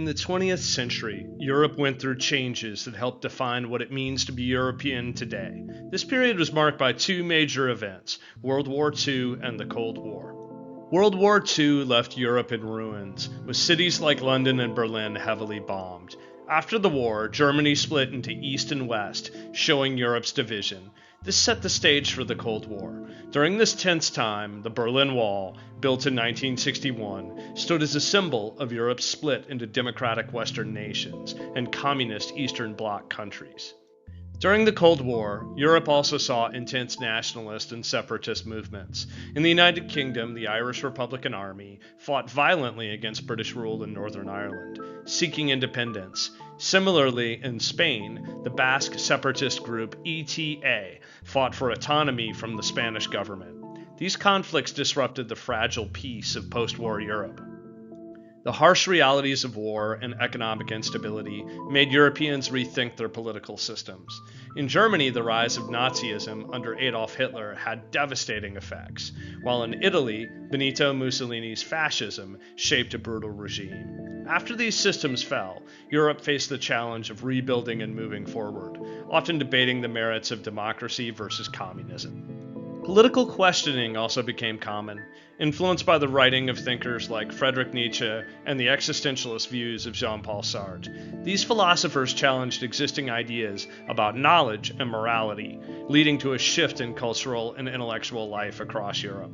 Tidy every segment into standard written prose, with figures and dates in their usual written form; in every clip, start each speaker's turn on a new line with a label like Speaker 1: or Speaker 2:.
Speaker 1: In the 20th century, Europe went through changes that helped define what it means to be European today. This period was marked by two major events, World War II and the Cold War. World War II left Europe in ruins, with cities like London and Berlin heavily bombed. After the war, Germany split into East and West, showing Europe's division. This set the stage for the Cold War. During this tense time, the Berlin Wall, built in 1961, stood as a symbol of Europe's split into democratic Western nations and communist Eastern Bloc countries. During the Cold War, Europe also saw intense nationalist and separatist movements. In the United Kingdom, the Irish Republican Army fought violently against British rule in Northern Ireland, seeking independence. Similarly, in Spain, the Basque separatist group ETA fought for autonomy from the Spanish government. These conflicts disrupted the fragile peace of post-war Europe. The harsh realities of war and economic instability made Europeans rethink their political systems. In Germany, the rise of Nazism under Adolf Hitler had devastating effects, while in Italy, Benito Mussolini's fascism shaped a brutal regime. After these systems fell, Europe faced the challenge of rebuilding and moving forward, often debating the merits of democracy versus communism. Political questioning also became common, influenced by the writing of thinkers like Friedrich Nietzsche and the existentialist views of Jean-Paul Sartre. These philosophers challenged existing ideas about knowledge and morality, leading to a shift in cultural and intellectual life across Europe.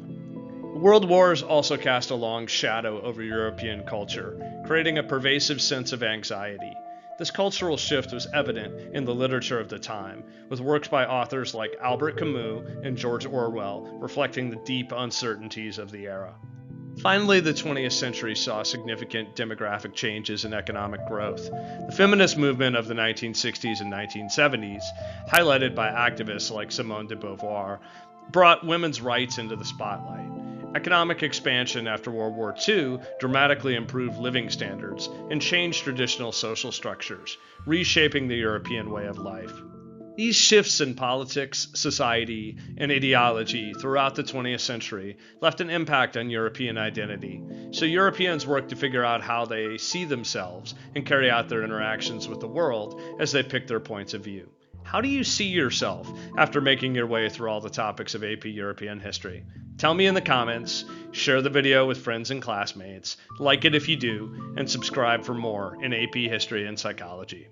Speaker 1: World wars also cast a long shadow over European culture, creating a pervasive sense of anxiety. This cultural shift was evident in the literature of the time, with works by authors like Albert Camus and George Orwell reflecting the deep uncertainties of the era. Finally, the 20th century saw significant demographic changes in economic growth. The feminist movement of the 1960s and 1970s, highlighted by activists like Simone de Beauvoir, brought women's rights into the spotlight. Economic expansion after World War II dramatically improved living standards and changed traditional social structures, reshaping the European way of life. These shifts in politics, society, and ideology throughout the 20th century left an impact on European identity, so Europeans worked to figure out how they see themselves and carry out their interactions with the world as they pick their points of view. How do you see yourself after making your way through all the topics of AP European history? Tell me in the comments, share the video with friends and classmates, like it if you do, and subscribe for more in AP History and Psychology.